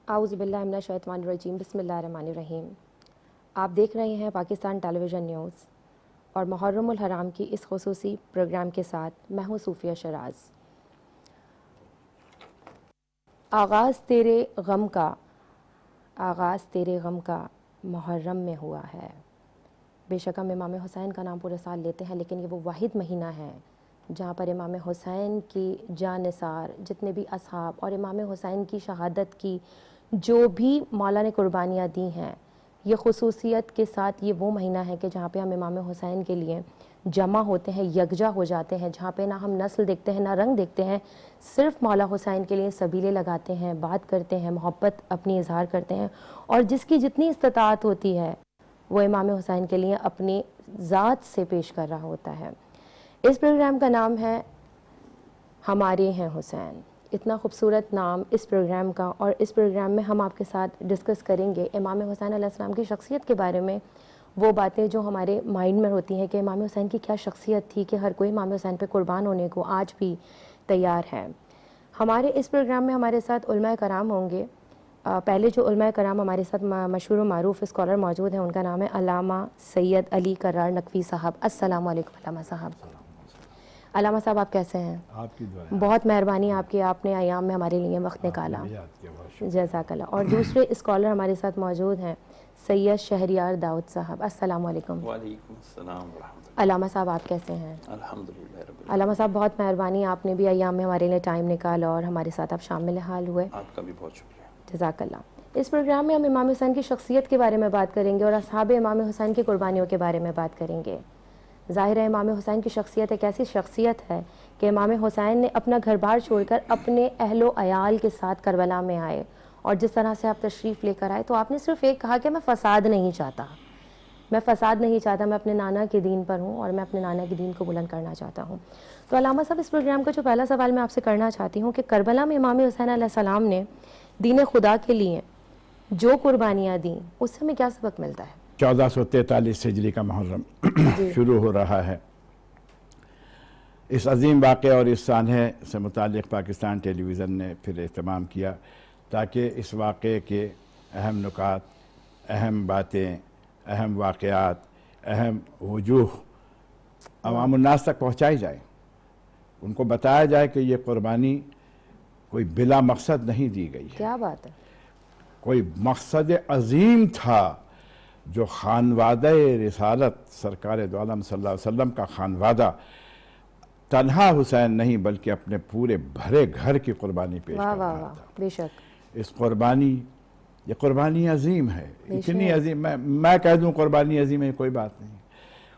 اعوذ باللہ من الشیطان الرجیم، بسم اللہ الرحمن الرحیم۔ آپ دیکھ رہے ہیں پاکستان ٹیلی ویژن نیوز اور محرم الحرام کی اس خصوصی پروگرام کے ساتھ میں ہوں صوفیہ شراز۔ آغاز تیرے غم کا محرم میں ہوا ہے۔ بے شک ہم امام حسین کا نام پورے سال لیتے ہیں، لیکن یہ وہ واحد مہینہ ہے جہاں پر امام حسین کی جاں نثار جتنے بھی اصحاب اور امام حسین کی شہادت کی جو بھی مولا نے قربانیاں دی ہیں، یہ خصوصیت کے ساتھ یہ وہ مہینہ ہے کہ جہاں پہ ہم امام حسین کے لیے جمع ہوتے ہیں، یکجا ہو جاتے ہیں، جہاں پہ نہ ہم نسل دیکھتے ہیں نہ رنگ دیکھتے ہیں، صرف مولا حسین کے لیے سبیلے لگاتے ہیں، بات کرتے ہیں، محبت اپنی اظہار کرتے ہیں، اور جس کی جتنی استطاعت ہوتی ہے وہ امام حسین کے لیے اپنی ذات سے پیش کر رہا ہوتا ہے۔ اس پروگرام کا نام ہے ہمارے ہیں حسین۔ اتنا خوبصورت نام اس پروگرام کا، اور اس پروگرام میں ہم آپ کے ساتھ ڈسکس کریں گے امام حسین علیہ السلام کی شخصیت کے بارے میں، وہ باتیں جو ہمارے مائنڈ میں ہوتی ہیں کہ امام حسین کی کیا شخصیت تھی کہ ہر کوئی امام حسین پہ قربان ہونے کو آج بھی تیار ہے۔ ہمارے اس پروگرام میں ہمارے ساتھ علماء کرام ہوں گے۔ پہلے جو علماء کرام ہمارے ساتھ مشہور و معروف اسکالر موجود ہیں، ان کا نام ہے علامہ سید علی کرار نقوی صاحب۔ السلام علیکم علامہ صاحب۔ علامہ صاحب آپ کیسے ہیں؟ آپ کی دعا، بہت مہربانی آپ کی، آپ نے ایام میں ہمارے لیے وقت نکالا، جزاک اللہ۔ اور دوسرے اسکالر ہمارے ساتھ موجود ہیں سید شہریار داؤد صاحب۔ السلام علیکم۔ وعلیکم السلام ورحمۃ اللہ۔ علامہ صاحب آپ کیسے ہیں؟ الحمدللہ رب العالمین۔ علامہ صاحب بہت مہربانی، آپ نے بھی ایام میں ہمارے لیے ٹائم نکالا اور ہمارے ساتھ آپ شامل حال ہوئے، آپ کا بھی بہت شکریہ۔ جزاک اللہ۔ اس پروگرام میں ہم امام حسین کی شخصیت کے بارے میں بات کریں گے اور اصحاب امام حسین کی قربانیوں کے بارے میں بات کریں گے۔ ظاہر ہے امام حسین کی شخصیت ایک ایسی شخصیت ہے کہ امام حسین نے اپنا گھر بار چھوڑ کر اپنے اہل و عیال کے ساتھ کربلا میں آئے، اور جس طرح سے آپ تشریف لے کر آئے تو آپ نے صرف ایک کہا کہ میں فساد نہیں چاہتا، میں اپنے نانا کے دین پر ہوں اور میں اپنے نانا کے دین کو بلند کرنا چاہتا ہوں۔ تو علامہ صاحب اس پروگرام کا جو پہلا سوال میں آپ سے کرنا چاہتی ہوں کہ کربلا میں امام حسین علیہ السلام نے دین خدا کے لیے جو قربانیاں دیں، اس سے ہمیں کیا سبق ملتا ہے؟ 1443 ہجری کا محرم شروع ہو رہا ہے۔ اس عظیم واقعہ اور اس سانحے سے متعلق پاکستان ٹیلی ویژن نے پھر اہتمام کیا تاکہ اس واقعے کے اہم نکات، اہم باتیں، اہم واقعات، اہم وجوہ عوام الناس تک پہنچائی جائے، ان کو بتایا جائے کہ یہ قربانی کوئی بلا مقصد نہیں دی گئی ہے، کیا بات ہے، کوئی مقصد عظیم تھا جو خانوادہ رسالت سرکار دو عالم صلی اللہ علیہ وسلم کا خانوادہ تنہا حسین نہیں بلکہ اپنے پورے بھرے گھر کی قربانی پیش کر رہا تھا۔ بے شک اس یہ قربانی عظیم ہے، اتنی عظیم، میں کہہ دوں قربانی عظیم ہے، کوئی بات نہیں۔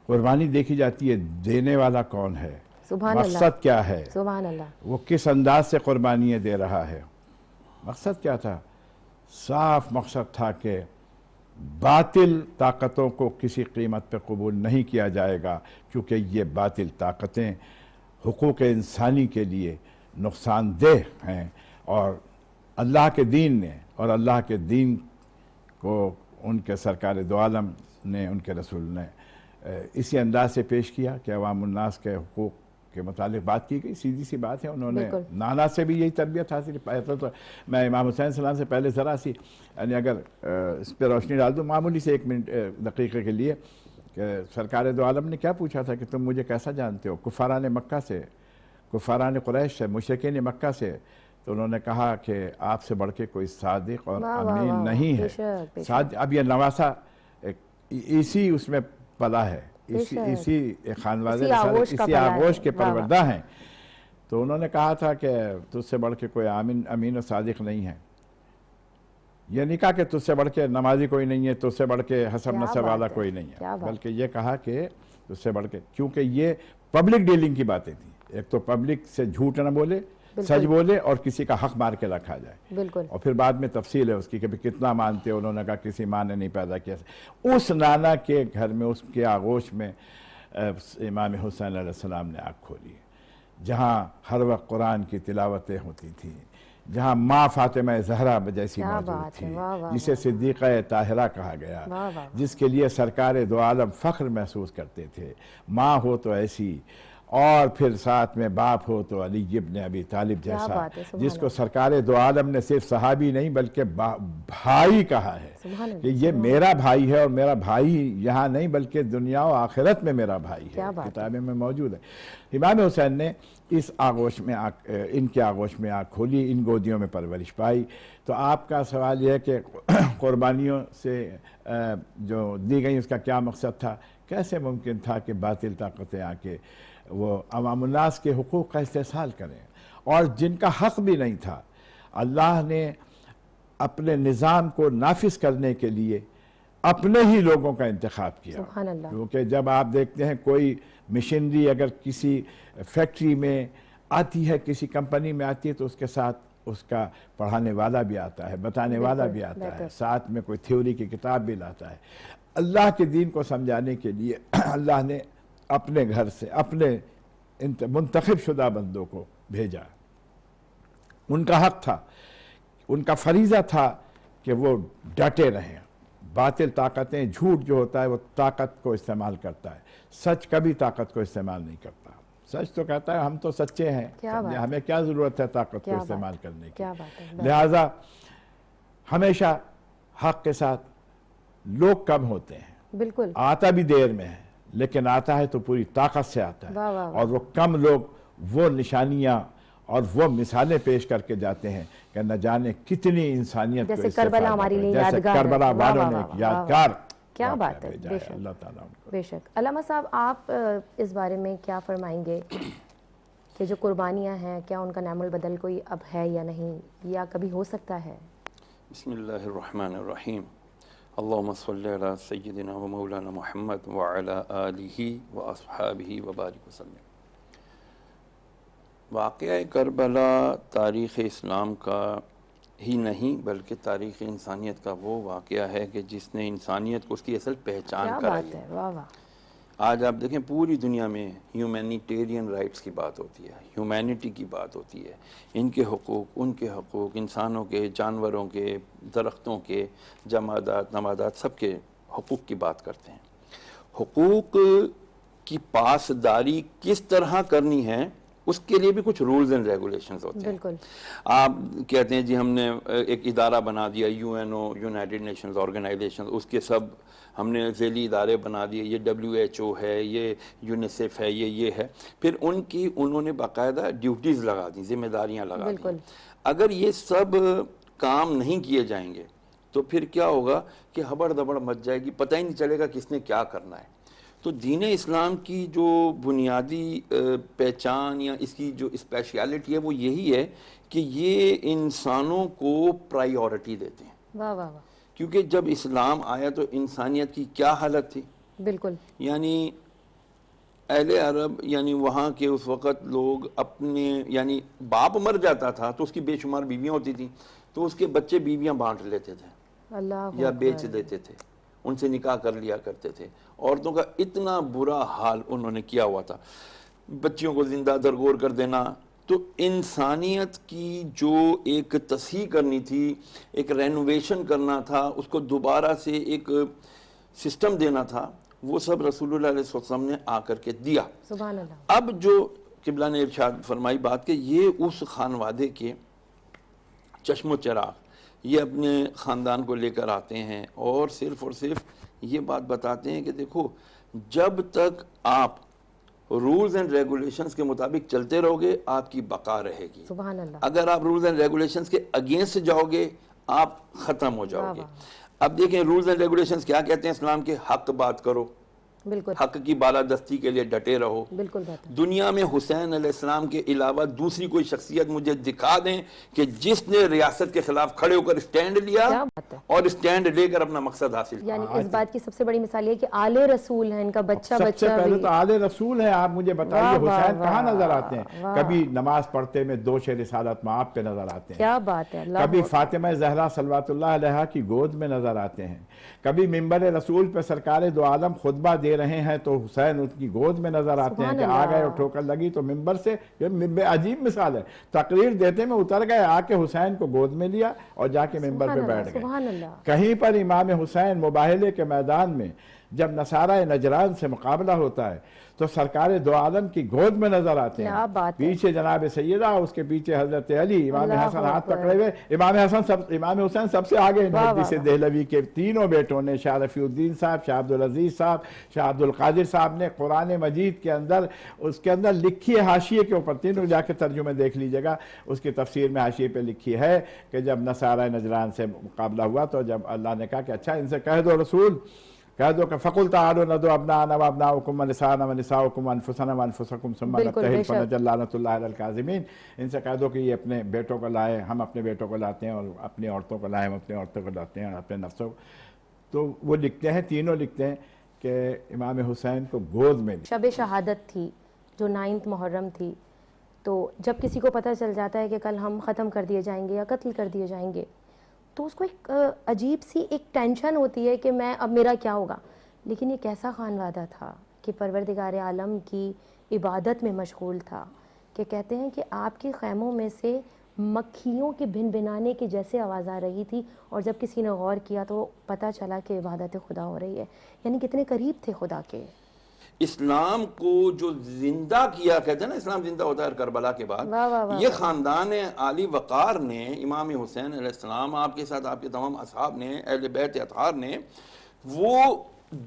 قربانی دیکھی جاتی ہے دینے والا کون ہے، مقصد کیا ہے، سبحان اللہ، وہ کس انداز سے قربانیاں دے رہا ہے۔ مقصد کیا تھا؟ صاف مقصد تھا کہ باطل طاقتوں کو کسی قیمت پہ قبول نہیں کیا جائے گا، کیونکہ یہ باطل طاقتیں حقوق انسانی کے لیے نقصان دہ ہیں، اور اللہ کے دین نے اور اللہ کے دین کو ان کے سرکار دو عالم نے، ان کے رسول نے اسی انداز سے پیش کیا کہ عوام الناس کے حقوق کے متعلق بات کی گئی۔ سیدھی سی بات ہے، انہوں نے نانا سے بھی یہی تربیت حاصل کی۔ تو میں امام حسین صلی اللہ علیہ وسلم سے پہلے ذرا سی یعنی اگر اس پہ روشنی ڈال دوں معمولی سے 1 دقیقے کے لیے، کہ سرکار دو عالم نے کیا پوچھا تھا کہ تم مجھے کیسا جانتے ہو؟ کفاران مکہ سے، کفاران قریش سے، مشرکین مکہ سے۔ تو انہوں نے کہا کہ آپ سے بڑھ کے کوئی صادق اور امین نہیں ہے۔ اب یہ نواسا اسی اس میں پلا ہے، اسی خانوادے اسی آغوش کے پروردہ ہیں۔ تو انہوں نے کہا تھا کہ تجھ سے بڑھ کے کوئی امین و صادق نہیں ہے۔ یہ نہیں کہا کہ تجھ سے بڑھ کے نمازی کوئی نہیں ہے، تجھ سے بڑھ کے حسب نسب والا کوئی نہیں ہے، بلکہ یہ کہا کہ تجھ سے بڑھ کے، کیونکہ یہ پبلک ڈیلنگ کی باتیں تھیں۔ ایک تو پبلک سے جھوٹ نہ بولے، سچ بولے، اور کسی کا حق مار کے رکھا جائے۔ بالکل۔ اور پھر بعد میں تفصیل ہے اس کی کہ کتنا مانتے، انہوں نے کہا کسی ماں نے نہیں پیدا کیا۔ اس نانا کے گھر میں، اس کے آغوش میں امام حسین علیہ السلام نے آنکھ کھولی، جہاں ہر وقت قرآن کی تلاوتیں ہوتی تھیں، جہاں ماں فاطمہ زہرا جیسی موجود تھی، جسے صدیقہ طاہرہ کہا گیا، جس کے لیے سرکار دو عالم فخر محسوس کرتے تھے۔ ماں ہو تو ایسی، اور پھر ساتھ میں باپ ہو تو علی ابن ابی طالب جیسا، بات ہے، سبحان جس کو سرکار دو عالم نے صرف صحابی نہیں بلکہ بھائی کہا ہے سبحان اللہ، کہ یہ میرا بھائی ہے، اور میرا بھائی یہاں نہیں بلکہ دنیا و آخرت میں میرا بھائی ہے، کیا بات ہے۔ کتابیں میں موجود ہے۔ امام حسین نے اس آغوش میں ان کے آغوش میں آنکھ کھولی، ان گودیوں میں پرورش پائی۔ تو آپ کا سوال یہ ہے کہ قربانیوں سے جو دی گئی اس کا کیا مقصد تھا؟ کیسے ممکن تھا کہ باطل طاقتیں آ کے وہ عوام الناس کے حقوق کا استحصال کریں، اور جن کا حق بھی نہیں تھا اللہ نے اپنے نظام کو نافذ کرنے کے لیے اپنے ہی لوگوں کا انتخاب کیا۔ سبحان اللہ۔ کیونکہ جب آپ دیکھتے ہیں کوئی مشینری اگر کسی فیکٹری میں آتی ہے، کسی کمپنی میں آتی ہے، تو اس کے ساتھ اس کا پڑھانے والا بھی آتا ہے، بتانے والا بھی آتا ہے، ساتھ میں کوئی تھیوری کی کتاب بھی لاتا ہے۔ اللہ کے دین کو سمجھانے کے لیے اللہ نے اپنے گھر سے اپنے منتخب شدہ بندوں کو بھیجا۔ ان کا حق تھا، ان کا فریضہ تھا کہ وہ ڈٹے رہیں۔ باطل طاقتیں، جھوٹ جو ہوتا ہے وہ طاقت کو استعمال کرتا ہے، سچ کبھی طاقت کو استعمال نہیں کرتا۔ سچ تو کہتا ہے ہم تو سچے ہیں، ہمیں کیا ضرورت ہے طاقت کو استعمال کرنے کی۔ لہٰذا ہمیشہ حق کے ساتھ لوگ کم ہوتے ہیں، بالکل آتا بھی دیر میں ہے لیکن آتا ہے تو پوری طاقت سے آتا ہے، واہ واہ۔ اور وہ کم لوگ وہ نشانیاں اور وہ مثالیں پیش کر کے جاتے ہیں کہ نہ جانے کتنی انسانیت کو جیسے کربلا ہمارے لیے یادگار ہے۔ جیسے کربلا والوں نے ایک یادگار کیا بات ہے، بھیجا ہے اللہ تعالیٰ ان کو۔ بے شک۔ علامہ صاحب آپ اس بارے میں کیا فرمائیں گے کہ جو قربانیاں ہیں کیا ان کا نعم البدل کوئی اب ہے یا نہیں، یا کبھی ہو سکتا ہے؟ بسم اللہ الرحمن الرحیم، اللہم صلی علی سیدنا و مولانا محمد وعلی آلہ و اصحابہ وبارک وسلم۔ واقعہ کربلا تاریخ اسلام کا ہی نہیں بلکہ تاریخ انسانیت کا وہ واقعہ ہے کہ جس نے انسانیت کو اس کی اصل پہچان کرائی ہے۔ کیا بات ہے، واہ واہ۔ آج آپ دیکھیں پوری دنیا میں ہیومینیٹیرین رائٹس کی بات ہوتی ہے، ہیومینٹی کی بات ہوتی ہے، ان کے حقوق، انسانوں کے، جانوروں کے، درختوں کے، جمادات، نباتات، سب کے حقوق کی بات کرتے ہیں۔ حقوق کی پاسداری کس طرح کرنی ہے اس کے لیے بھی کچھ رولز اینڈ ریگولیشنز ہوتے ہیں۔ بالکل۔ آپ کہتے ہیں جی ہم نے ایک ادارہ بنا دیا، UNO، یونائٹڈ نیشنز آرگنائزیشن، اس کے سب ہم نے ذیلی ادارے بنا دیے، یہ WHO ہے، یہ UNICEF ہے، یہ ہے، پھر انہوں نے باقاعدہ ڈیوٹیز لگا دی، ذمہ داریاں لگا دی۔ اگر یہ سب کام نہیں کیے جائیں گے تو پھر کیا ہوگا کہ ہبڑ دبڑ مچ جائے گی، پتہ ہی نہیں چلے گا کس نے کیا کرنا ہے۔ تو دین اسلام کی جو بنیادی پہچان یا اس کی جو اسپیشیالٹی ہے وہ یہی ہے کہ یہ انسانوں کو پرائیورٹی دیتے ہیں۔ واہ واہ واہ۔ کیونکہ جب اسلام آیا تو انسانیت کی کیا حالت تھی؟ بالکل۔ یعنی اہل عرب، یعنی وہاں کے اس وقت لوگ اپنے، یعنی باپ مر جاتا تھا تو اس کی بے شمار بیویاں ہوتی تھیں، تو اس کے بچے بیویاں بانٹ لیتے تھے اللہ یا بیچ دیتے تھے، ان سے نکاح کر لیا کرتے تھے۔ عورتوں کا اتنا برا حال انہوں نے کیا ہوا تھا، بچیوں کو زندہ درگور کر دینا۔ تو انسانیت کی جو ایک تصحیح کرنی تھی، ایک رینوویشن کرنا تھا، اس کو دوبارہ سے ایک سسٹم دینا تھا، وہ سب رسول اللہ علیہ وسلم نے آ کر کے دیا۔ سبحان اللہ۔ اب جو قبلہ نے ارشاد فرمائی بات کہ یہ اس خانوادے کے چشم و چراغ، یہ اپنے خاندان کو لے کر آتے ہیں اور صرف یہ بات بتاتے ہیں کہ دیکھو جب تک آپ رولز اینڈ ریگولیشنز کے مطابق چلتے رہو گے آپ کی بقا رہے گی۔ سبحان اللہ۔ اگر آپ رولز اینڈ ریگولیشنز کے اگینسٹ جاؤ گے آپ ختم ہو جاؤ گے۔ اب دیکھیں رولز اینڈ ریگولیشنز کیا کہتے ہیں اسلام کے؟ حق بات کرو، بالکل، حق کی بالادستی کے لیے ڈٹے رہو۔ بالکل بہتر۔ دنیا میں حسین علیہ السلام کے علاوہ دوسری کوئی شخصیت مجھے دکھا دیں کہ جس نے ریاست کے خلاف کھڑے ہو کر سٹینڈ لیا اور سٹینڈ لے کر اپنا مقصد حاصل کیا۔ یعنی اس بات کی سب سے بڑی مثال یہ کہ آل رسول ہیں، ان کا بچہ سب سے پہلے تو آل رسول ہیں۔ آپ مجھے بتائیے حسین کہاں نظر آتے ہیں؟ کبھی نماز پڑھتے میں دوش رسالت مآب پہ نظر آتے ہیں، کیا بات ہے، کبھی فاطمہ زہرا صلوات اللہ علیہا کی گود میں نظر آتے ہیں، کبھی منبر رسول پہ سرکار دو عالم خطبہ دے رہے ہیں تو حسین ان کی گود میں نظر آتے ہیں کہ آ گئے اور ٹھوکر لگی تو منبر سے، یہ عجیب مثال ہے، تقریر دیتے میں اتر گئے، آ کے حسین کو گود میں لیا اور جا کے منبر پہ بیٹھ گئے۔ کہیں پر امام حسین مباہلے کے میدان میں جب نصارہ نجران سے مقابلہ ہوتا ہے تو سرکار دو عالم کی گود میں نظر آتے ہیں، پیچھے جناب سیدہ، اس کے پیچھے حضرت علی، امام حسن ہاتھ پکڑے ہوئے، امام حسین سب سے آگے محدث دہلوی کے تینوں بیٹوں نے، شاہ رفیع الدین صاحب، شاہ عبدالعزیز صاحب، شاہ عبدالقادر صاحب نے قرآن مجید کے اندر اس کے اندر لکھی ہے، حاشیے کے اوپر، تینوں جا کے ترجمے دیکھ لیجئے گا، اس کی تفسیر میں حاشیے پہ لکھی ہے کہ جب نصارہ نجران سے مقابلہ ہوا تو جب اللہ نے کہا کہ اچھا ان سے کہہ دو رسول، کہہ دو کہ فَقُلْ تَعَالُوا نَدْعُوا أَبْنَاءَنَا وَأَبْنَاءَكُمْ وَنِسَاءَنَا وَنِسَاءَكُمْ وَأَنفُسَنَا وَأَنفُسَكُمْ ثُمَّ نَبْتَهِلْ فَنَجْعَلْ لَعْنَةَ اللَّهِ عَلَى الْكَاذِبِينَ، ان سے کہہ دو کہ یہ اپنے بیٹوں کو لائے، ہم اپنے بیٹوں کو لاتے ہیں، اور اپنی عورتوں کو لائے، ہم اپنی عورتوں کو لاتے ہیں، اور اپنے نفسوں کو۔ تو وہ لکھتے ہیں، تینوں لکھتے ہیں کہ امام حسین کو گود میں شب شہادت تھی جو 9 محرم تھی، تو جب کسی کو پتہ چل جاتا ہے کہ کل ہم ختم کر دیے جائیں گے یا قتل کر دیے جائیں گے، تو اس کو ایک عجیب سی ایک ٹینشن ہوتی ہے کہ میں اب میرا کیا ہوگا۔ لیکن یہ کیسا خانوادہ تھا کہ پروردگار عالم کی عبادت میں مشغول تھا، کہ کہتے ہیں کہ آپ کے خیموں میں سے مکھیوں کے بھن بھنانے کی جیسے آواز آ رہی تھی، اور جب کسی نے غور کیا تو پتہ چلا کہ عبادت خدا ہو رہی ہے۔ یعنی کتنے قریب تھے خدا کے۔ اسلام کو جو زندہ کیا، کہتے ہیں نا اسلام زندہ ہوتا ہے کربلا کے بعد، یہ خاندان عالی وقار نے، امام حسین علیہ السلام، آپ کے ساتھ آپ کے تمام اصحاب نے، اہل بیت اطہار نے، وہ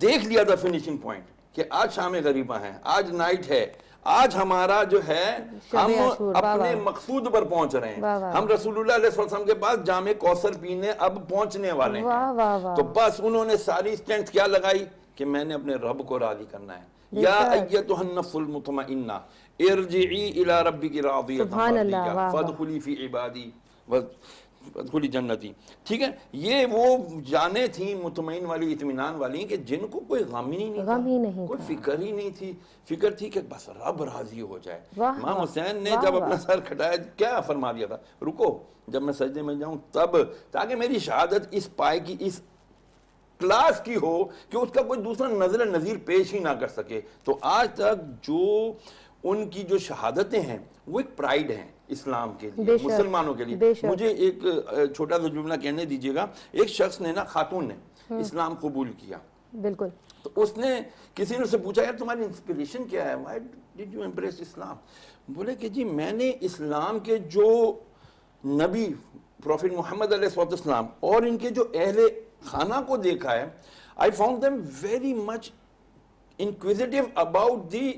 دیکھ لیا تھا فنیشنگ پوائنٹ کہ آج شام غریبہ ہے، آج نائٹ ہے، آج ہمارا جو ہے ہم اپنے مقصود پر پہنچ رہے ہیں، ہم رسول اللہ علیہ وسلم کے پاس جام کوثر پینے اب پہنچنے والے ہیں۔ تو بس انہوں نے ساری اسٹرینتھ کیا لگائی کہ میں نے اپنے رب کو راضی کرنا ہے۔ یا ایتھا النفس المطمئنہ ارجعی الی ربک راضیۃ مرضیہ فادخلی فی عبادی وادخلی جنتی۔ ٹھیک ہے، یہ وہ جانیں تھیں مطمئن والی، اطمینان والی، کہ جن کو کوئی غم ہی نہیں تھا، کوئی فکر ہی نہیں تھی، فکر تھی کہ بس رب راضی ہو جائے۔ امام حسین نے جب اپنا سر کھٹایا کیا فرما دیا تھا؟ رکو، جب میں سجدے میں جاؤں تب، تاکہ میری شہادت اس پائے کی، اس کلاس کی ہو کہ اس کا کوئی دوسرا نظر نظیر پیش ہی نہ کر سکے۔ تو آج تک جو ان کی جو شہادتیں ہیں وہ ایک پرائیڈ ہیں اسلام کے لیے، مسلمانوں کے لیے۔ مجھے ایک چھوٹا سا جملہ کہنے دیجیے گا۔ ایک شخص نے نا، خاتون نے اسلام قبول کیا، بالکل، تو اس نے کسی نے اسے پوچھا یار تمہاری انسپریشن کیا ہے، why did you embrace اسلام؟ بولے کہ جی میں نے اسلام کے جو نبی پروفیٹ محمد علیہ السلام اور ان کے جو اہل خانہ کو دیکھا ہے، I found them very much inquisitive about the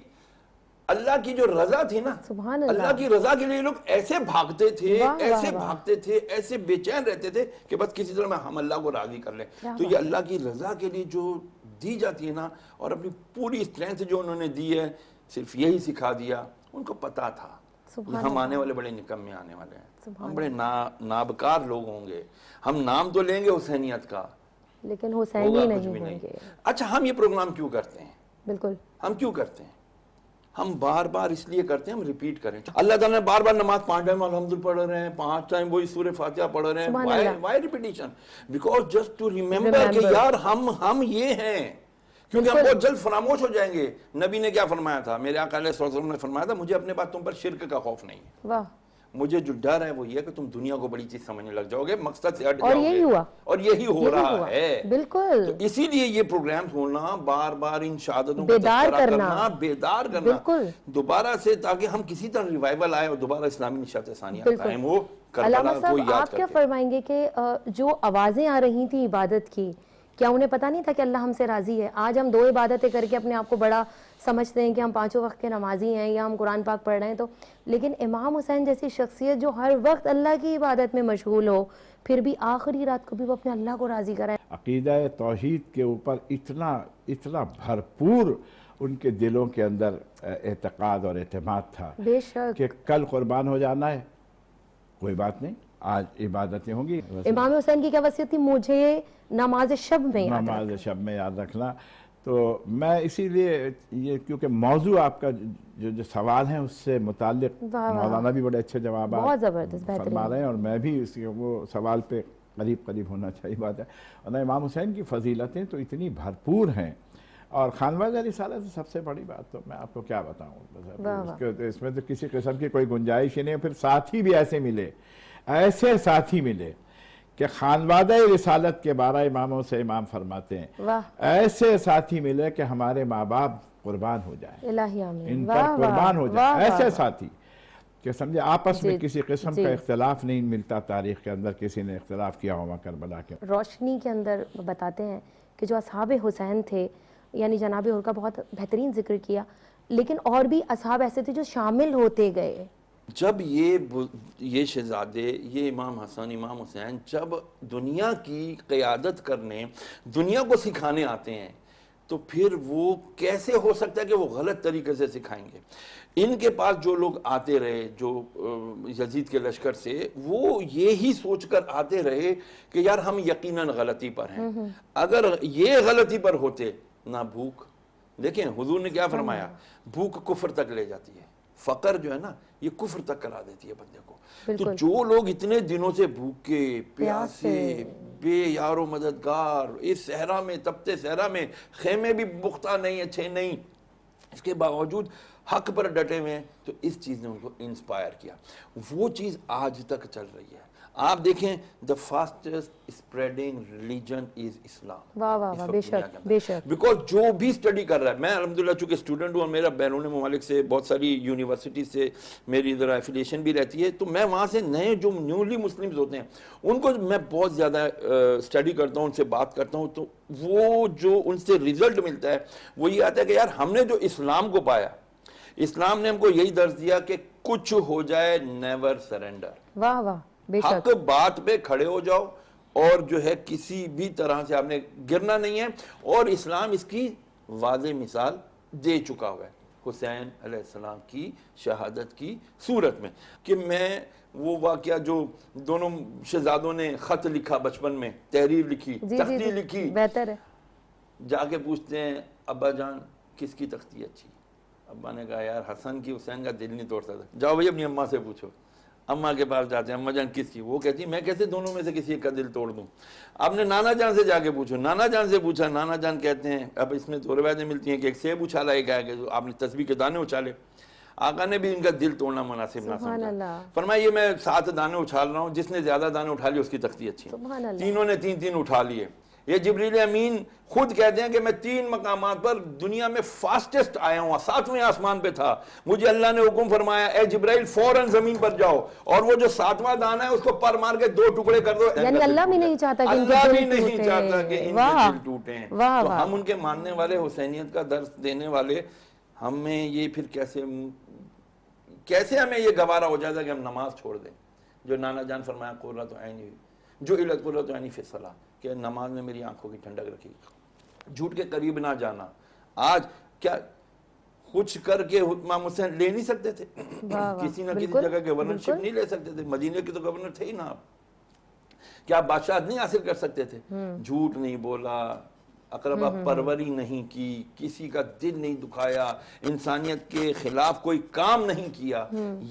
اللہ کی جو رضا تھی نا، اللہ کی رضا کے لیے لوگ ایسے بھاگتے تھے، ایسے بھاگتے تھے، ایسے بے چین رہتے تھے کہ بس کسی طرح ہم اللہ کو راضی کر لیں۔ تو یہ اللہ کی رضا کے لیے جو دی جاتی ہے نا، اور اپنی پوری اسٹرینتھ جو انہوں نے دی ہے، صرف یہی سکھا دیا۔ ان کو پتا تھا ہم آنے والے بڑے نکمے آنے والے ہیں، ہم بڑے نابکار لوگ ہوں گے، ہم نام تو لیں گے حسینیت کا لیکن حسینی نہیں ہوں گے۔ اچھا، ہم یہ پروگرام کیوں کرتے ہیں؟ بالکل، ہم کیوں کرتے ہیں؟ ہم بار بار اس لیے کرتے ہیں، ہم ریپیٹ کریں۔ اللہ تعالیٰ نے بار بار نماز 5 ٹائم الحمد پڑھ رہے ہیں، 5 ٹائم وہی سورہ فاتحہ پڑھ رہے ہیں۔ Why repetition? Because just to remember کہ یار ہم یہ ہیں، کیونکہ ہم بہت جلد فراموش ہو جائیں گے۔ نبی نے کیا فرمایا تھا؟ میرے آقا علیہ السلام نے فرمایا تھا، مجھے اپنے بعد تم پر شرک کا خوف نہیں ہے، مجھے جو ڈر ہے وہ یہ کہ تم دنیا کو بڑی چیز سمجھنے لگ جاؤ گے، مقصد سے ہٹ جاؤ گے، اور یہی ہو رہا ہے۔ بالکل، تو اسی لیے یہ پروگرامز ہونا، بار بار ان شہادتوں کو تذکرہ کرنا، بیدار کرنا دوبارہ سے، تاکہ ہم کسی طرح ریوائول آئے اور دوبارہ اسلامی نشاط ثانیہ قائم ہو۔ علامہ صاحب، آپ کیا فرمائیں گے کہ جو آوازیں آ رہی تھیں عبادت کی، کیا انہیں پتا نہیں تھا کہ اللہ ہم سے راضی ہے؟ آج ہم 2 عبادتیں کر کے اپنے آپ کو بڑا سمجھتے ہیں کہ ہم 5 وقت کے نمازی ہیں یا ہم قرآن پاک پڑھ رہے ہیں، تو لیکن امام حسین جیسی شخصیت جو ہر وقت اللہ کی عبادت میں مشغول ہو، پھر بھی آخری رات کو بھی وہ اپنے اللہ کو راضی کرائے۔ عقیدہ توحید کے اوپر اتنا بھرپور ان کے دلوں کے اندر اعتقاد اور اعتماد تھا کہ کل قربان ہو جانا ہے، کوئی بات نہیں، آج عبادتیں ہوں گی۔ امام حسین کی کیا وصیت تھی؟ مجھے نماز شب میں یاد رکھنا۔ تو میں اسی لیے یہ، کیونکہ موضوع آپ کا جو سوال ہیں اس سے متعلق مولانا بھی بڑے اچھے جوابات فرما رہے ہیں، اور میں بھی اس وہ سوال پہ قریب ہونا چاہیے بات ہے۔ اور امام حسین کی فضیلتیں تو اتنی بھرپور ہیں، اور خانوادہ رسالت سے سب سے بڑی بات تو میں آپ کو کیا بتاؤں، اس میں تو کسی قسم کی کوئی گنجائش ہی نہیں۔ پھر ساتھی بھی ایسے ملے کہ خانوادہ رسالت کے 12 اماموں سے امام فرماتے ہیں واہ ایسے ساتھی ملے کہ ہمارے ماں باپ قربان ہو جائیں، الہی آمین، ان واہ پر قربان ہو واہ جائیں، واہ ایسے واہ، ساتھی کہ سمجھے آپس میں جی، کسی قسم جی۔ کا اختلاف نہیں ملتا تاریخ کے اندر کسی نے اختلاف کیا ہوا کربلا کے۔ روشنی کے اندر بتاتے ہیں کہ جو اصحاب حسین تھے، یعنی جناب حر کا بہت بہترین ذکر کیا، لیکن اور بھی اصحاب ایسے تھے جو شامل ہوتے گئے۔ جب یہ شہزادے، یہ امام حسن امام حسین جب دنیا کی قیادت کرنے، دنیا کو سکھانے آتے ہیں تو پھر وہ کیسے ہو سکتا ہے کہ وہ غلط طریقے سے سکھائیں گے؟ ان کے پاس جو لوگ آتے رہے جو یزید کے لشکر سے، وہ یہی سوچ کر آتے رہے کہ یار ہم یقیناً غلطی پر ہیں، اگر یہ غلطی پر ہوتے نہ بھوک، دیکھیں حضور نے کیا فرمایا، بھوک کفر تک لے جاتی ہے، فقر جو ہے نا یہ کفر تک کرا دیتی ہے بندے کو۔ تو جو لوگ اتنے دنوں سے بھوکے پیاسے بے یار و مددگار، اس صحرا میں، تپتے صحرا میں، خیمے بھی پختہ نہیں، اچھے نہیں، اس کے باوجود حق پر ڈٹے ہوئے ہیں، تو اس چیز نے ان کو انسپائر کیا۔ وہ چیز آج تک چل رہی ہے۔ آپ دیکھیں the fastest spreading religion is Islam۔ واہ واہ واہ، بے شک بے شک۔ بیکاز جو بھی اسٹڈی کر رہا ہے، میں الحمدللہ چونکہ اسٹوڈنٹ ہوں اور میرا بیرون ممالک سے بہت ساری یونیورسٹی سے میری ادھر ایفیلیشن بھی رہتی ہے، تو میں وہاں سے نئے جو نیولی مسلمز ہوتے ہیں ان کو میں بہت زیادہ اسٹڈی کرتا ہوں، ان سے بات کرتا ہوں، تو وہ جو ان سے ریزلٹ ملتا ہے وہ یہ آتا ہے کہ یار ہم نے جو اسلام کو پایا، اسلام نے ہم کو یہی درس دیا کہ کچھ ہو جائے نیور سرنڈر، واہ واہ، بے شک۔ حق بات پہ کھڑے ہو جاؤ، اور جو ہے کسی بھی طرح سے آپ نے گرنا نہیں ہے، اور اسلام اس کی واضح مثال دے چکا ہوا ہے حسین علیہ السلام کی شہادت کی صورت میں۔ کہ میں وہ واقعہ جو دونوں شہزادوں نے خط لکھا بچپن میں، تحریر لکھی، تختی لکھی، بہتر ہے، جا کے پوچھتے ہیں ابا جان کس کی تختی اچھی؟ ابا نے کہا یار حسن کی، حسین کا دل نہیں توڑ سکتا، جاؤ بھائی اپنی اماں سے پوچھو۔ اماں کے پاس جاتے ہیں، اماں جان کس کی؟ وہ کہتی میں کیسے دونوں میں سے کسی ایک کا دل توڑ دوں؟ آپ نے نانا جان سے جا کے پوچھو، نانا جان سے پوچھا، نانا جان کہتے ہیں، اب اس میں دو روایتیں ملتی ہیں کہ ایک سیب اچھالا، ایک ہے کہ آپ نے تسبیح کے دانے اچھالے۔ آقا نے بھی ان کا دل توڑنا مناسب نہ سمجھا، فرمایا یہ میں 7 دانے اچھال رہا ہوں، جس نے زیادہ دانے اٹھا لیے اس کی تختی اچھی ہے۔ تینوں نے 3 اٹھا لیے۔ یہ جبریل امین خود کہتے ہیں کہ میں 3 مقامات پر دنیا میں فاسٹسٹ آیا ہوں، 7ویں آسمان پہ تھا، مجھے اللہ نے حکم فرمایا اے جبرائیل فوراً زمین پر جاؤ اور وہ جو 7واں دانا ہے اس کو پر مار کے 2 ٹکڑے کر دو۔ یعنی اللہ بھی نہیں چاہتا کہ ان کے دل ٹوٹیں، اللہ بھی نہیں چاہتا کہ ان کے دل ٹوٹیں۔ تو ہم ان کے ماننے والے، حسینیت کا درس دینے والے، ہمیں یہ پھر کیسے ہمیں یہ گوارا ہو جاتا ہے کہ ہم نماز چھوڑ دیں؟ جو نانا جان فرمایا قرۃ عینی، جو علت قرۃ عینی فی الصلاۃ، کہ نماز میں میری آنکھوں کی ٹھنڈک رکھی، جھوٹ کے قریب نہ جانا۔ آج کیا کچھ کر کے امام حسین لے نہیں سکتے تھے؟ کسی نہ کسی جگہ گورنرشپ نہیں لے سکتے تھے؟ مدینے کے تو گورنر تھے ہی نا آپ، کیا بادشاہت نہیں حاصل کر سکتے تھے؟ جھوٹ نہیں بولا، اقربا پروری نہیں کی، کسی کا دل نہیں دکھایا، انسانیت کے خلاف کوئی کام نہیں کیا۔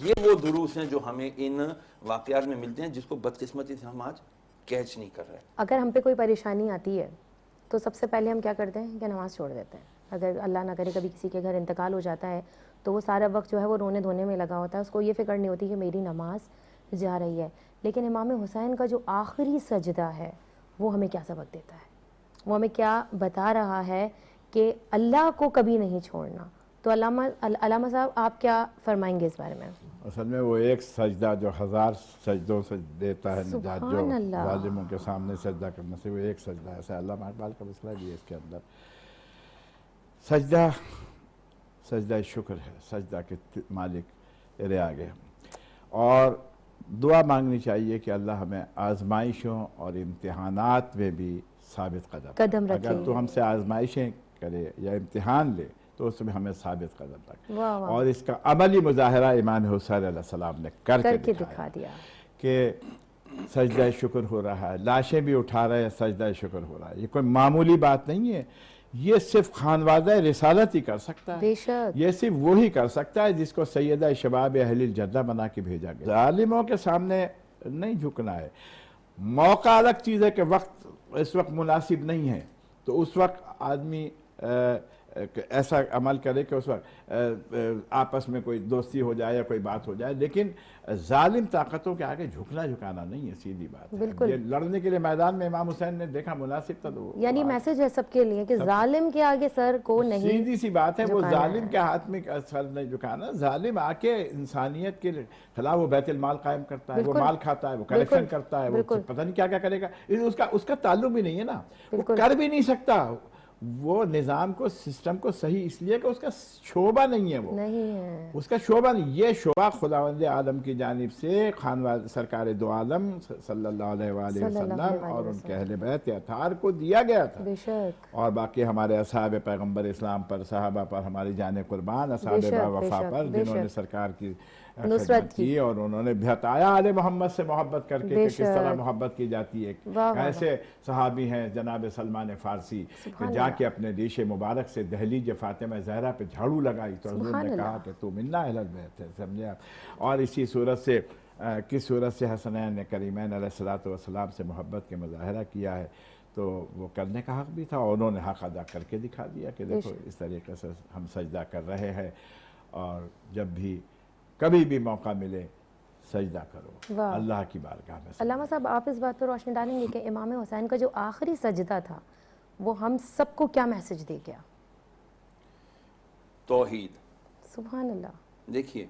یہ وہ دروس ہیں جو ہمیں ان واقعات میں ملتے ہیں، جس کو بدقسمتی سے ہم آج کیچ نہیں کر رہے۔ اگر ہم پہ کوئی پریشانی آتی ہے تو سب سے پہلے ہم کیا کرتے ہیں کہ نماز چھوڑ دیتے ہیں۔ اگر اللہ نہ کرے کبھی کسی کے گھر انتقال ہو جاتا ہے تو وہ سارا وقت جو ہے وہ رونے دھونے میں لگا ہوتا ہے، اس کو یہ فکر نہیں ہوتی کہ میری نماز جا رہی ہے۔ لیکن امام حسین کا جو آخری سجدہ ہے وہ ہمیں کیا سبق دیتا ہے، وہ ہمیں کیا بتا رہا ہے کہ اللہ کو کبھی نہیں چھوڑنا۔ تو علامہ صاحب آپ کیا فرمائیں گے اس بارے میں؟ اصل میں وہ ایک سجدہ جو 1000 سجدوں سے دیتا ہے نجات، جو ظالموں کے سامنے سجدہ کرنے سے، وہ ایک سجدہ ہے۔ ایسا علامہ اقبال کا مسئلہ بھی ہے اس کے اندر۔ سجدہ شکر ہے، سجدہ کے مالک تیرے آگے، اور دعا مانگنی چاہیے کہ اللہ ہمیں آزمائشوں اور امتحانات میں بھی ثابت قدم رکھے۔ اگر تو ہم سے آزمائشیں کرے یا امتحان لے تو اس میں ہمیں ثابت قدم رکھے، اور اس کا عملی مظاہرہ امام حسین علیہ السلام نے کر کے دکھا دیا کہ سجدہ شکر ہو رہا ہے، لاشیں بھی اٹھا رہے ہیں، سجدہ شکر ہو رہا ہے۔ یہ کوئی معمولی بات نہیں ہے، یہ صرف خانوادہ رسالت ہی کر سکتا ہے، بے شک یہ صرف وہی کر سکتا ہے جس کو سیدہ شباب اہل الجنہ بنا کے بھیجا گیا۔ ظالموں کے سامنے نہیں جھکنا ہے۔ موقع الگ چیز ہے کہ وقت اس وقت مناسب نہیں ہے، تو اس وقت آدمی ایسا عمل کرے کہ اس وقت آپس میں کوئی دوستی ہو جائے یا کوئی بات ہو جائے، لیکن ظالم طاقتوں کے آگے جھکنا جھکانا نہیں ہے، سیدھی بات ہے۔ یہ لڑنے کے لیے میدان میں امام حسین نے دیکھا مناسب تھا، تو یعنی میسج ہے سب کے لیے کہ ظالم کے آگے سر کو نہیں، سیدھی سی بات ہے، وہ ظالم کے ہاتھ میں سر نہیں جھکانا۔ ظالم آ کے انسانیت کے خلاف وہ بیت المال قائم کرتا ہے، وہ مال کھاتا ہے، وہ کلیکشن کرتا ہے، وہ پتہ نہیں کیا کیا کرے گا، اس کا تعلق بھی نہیں ہے نا، وہ کر بھی نہیں سکتا۔ وہ نظام کو، سسٹم کو صحیح اس لیے کہ اس کا شعبہ نہیں ہے، وہ نہیں ہے، اس کا شعبہ نہیں، یہ شعبہ خداوند عالم کی جانب سے سرکار دو عالم صلی اللہ علیہ وآلہ وسلم اور ان کے اہل بیت اطہار کو دیا گیا تھا، بے شک، اور باقی ہمارے اصحاب پیغمبر اسلام پر، صحابہ پر، ہماری جان قربان اصحاب وفا پر، جنہوں نے سرکار کی خدمت کی اور انہوں نے بتایا آل محمد سے محبت کر کے کہ کس طرح محبت کی جاتی ہے۔ ایسے صحابی ہیں جناب سلمان فارسی کہ جا کے اپنے ریش مبارک سے دہلیج فاطمہ زہرا پہ جھاڑو لگائی تو حضور نے کہا کہ تو منا اہل البیت ہے، سمجھے آپ۔ اور اسی صورت سے کس صورت سے حسنین کریمین علیہ الصلوۃ والسلام سے محبت کے مظاہرہ کیا ہے، تو وہ کرنے کا حق بھی تھا، اور انہوں نے حق ادا کر کے دکھا دیا کہ دیکھو اس طریقے سے ہم سجدہ کر رہے ہیں، اور جب بھی کبھی بھی موقع ملے سجدہ کرو اللہ کی بارگاہ میں۔ علامہ صاحب آپ اس بات پر روشنی ڈالیں گے کہ امام حسین کا جو آخری سجدہ تھا وہ ہم سب کو کیا میسج دے گیا؟ توحید۔ سبحان اللہ۔ دیکھیے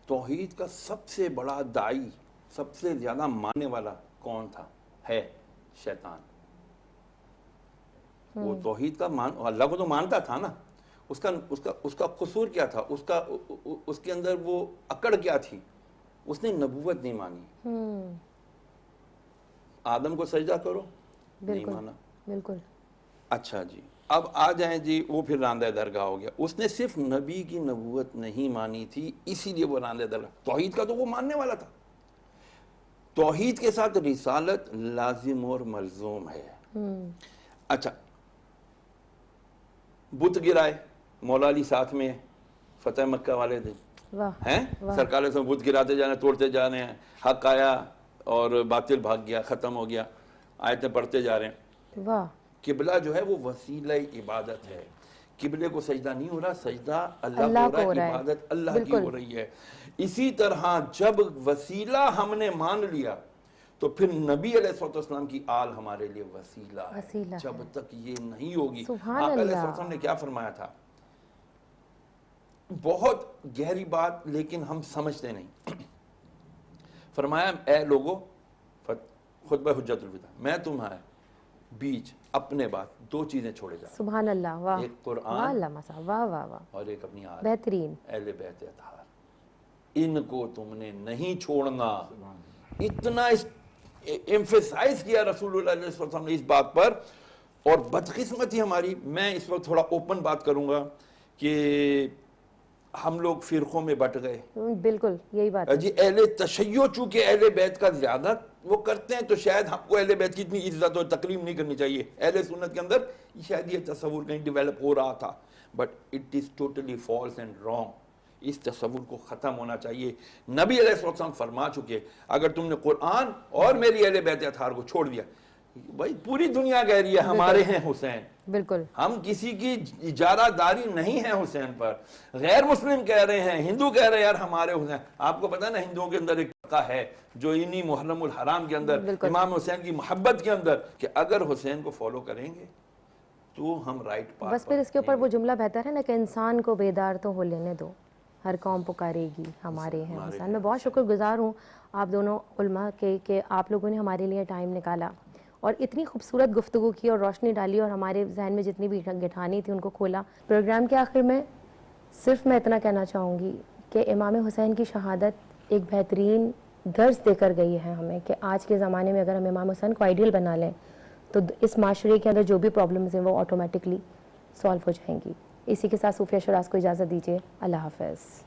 توحید کا سب سے بڑا داعی، سب سے زیادہ ماننے والا کون تھا؟ ہے شیطان۔ وہ توحید کا اللہ کو تو مانتا تھا نا، اس کا قصور کیا تھا، اس کے اندر وہ اکڑ کیا تھی؟ اس نے نبوت نہیں مانی۔ آدم کو سجدہ کرو، نہیں مانا، بالکل۔ اچھا جی، اب آ جائیں جی، وہ پھر راندہ درگاہ ہو گیا۔ اس نے صرف نبی کی نبوت نہیں مانی تھی، اسی لیے وہ راندہ درگاہ۔ توحید کا تو وہ ماننے والا تھا۔ توحید کے ساتھ رسالت لازم اور ملزوم ہے۔ اچھا، بت گرائے، مولا علی ساتھ میں فتح مکہ والے دن ہیں، سرکار سے بت گراتے جانے، توڑتے جا رہے ہیں، حق آیا اور باطل بھاگ گیا، ختم ہو گیا، آیتیں پڑھتے جا رہے ہیں۔ واہ، قبلہ جو ہے وہ وسیلہ عبادت ہے، قبلے کو سجدہ نہیں ہو رہا، سجدہ اللہ کو ہو رہا ہے، عبادت اللہ کی ہو رہی ہے۔ اسی طرح جب وسیلہ ہم نے مان لیا تو پھر نبی علیہ السلام کی آل ہمارے لیے وسیلہ ہے۔ جب تک یہ نہیں ہوگی، آقا علیہ السلام نے کیا فرمایا تھا؟ بہت گہری بات لیکن ہم سمجھتے نہیں۔ فرمایا اے لوگو، خطبہ حجت الوداع، میں تمہارے بیچ اپنے بات دو چیزیں چھوڑے جا رہا ہوں۔ سبحان اللہ، واہ، ایک قرآن، واہ علامہ صاحب، واہ واہ واہ، اور ایک اپنی آل، بہترین، اہل بیت اطہار۔ ان کو تم نے نہیں چھوڑنا۔ اتنا ایمفیسائز کیا رسول اللہ علیہ وسلم نے اس بات پر۔ اور بدقسمتی ہماری، میں اس وقت تھوڑا اوپن بات کروں گا کہ ہم لوگ فرقوں میں بٹ گئے۔ بالکل یہی بات ہے جی، اہل تشیع چونکہ اہل بیت کا زیادہ وہ کرتے ہیں تو شاید ہم کو اہل بیت کی اتنی عزت اور تکریم نہیں کرنی چاہیے۔ اہل سنت کے اندر شاید یہ تصور کہیں ڈیولپ ہو رہا تھا، but it is totally false and wrong. اس تصور کو ختم ہونا چاہیے۔ نبی علیہ السلام فرما چکے، اگر تم نے قرآن اور میری اہل بیت اطہار کو چھوڑ دیا، بھائی پوری دنیا کہہ رہی ہے ہمارے ہیں حسین، بالکل، ہم کسی کی اجارہ داری نہیں ہے حسین پر۔ غیر مسلم کہہ رہے ہیں، ہندو کہہ رہے ہیں یار ہمارے حسین۔ آپ کو پتہ ہے نا ہندوؤں کے اندر ایک طبقہ ہے جو انہی محرم الحرام کے اندر، امام حسین کی محبت کے اندر، کہ اگر حسین کو فالو کریں گے تو ہم رائٹ پاتھ۔ بس پھر اس کے اوپر وہ جملہ بہتر ہے نا کہ انسان کو بیدار تو ہو لینے دو، ہر قوم پکارے گی ہمارے ہیں حسین۔ میں بہت شکر گزار ہوں آپ دونوں علماء کے کہ آپ لوگوں نے ہمارے لیے ٹائم نکالا اور اتنی خوبصورت گفتگو کی اور روشنی ڈالی اور ہمارے ذہن میں جتنی بھی گٹھانی تھی ان کو کھولا۔ پروگرام کے آخر میں صرف میں اتنا کہنا چاہوں گی کہ امام حسین کی شہادت ایک بہترین درس دے کر گئی ہے ہمیں کہ آج کے زمانے میں اگر ہم امام حسین کو آئیڈیل بنا لیں تو اس معاشرے کے اندر جو بھی پرابلمز ہیں وہ آٹومیٹکلی سالو ہو جائیں گی۔ اسی کے ساتھ صوفیہ شراز کو اجازت دیجیے، اللہ حافظ۔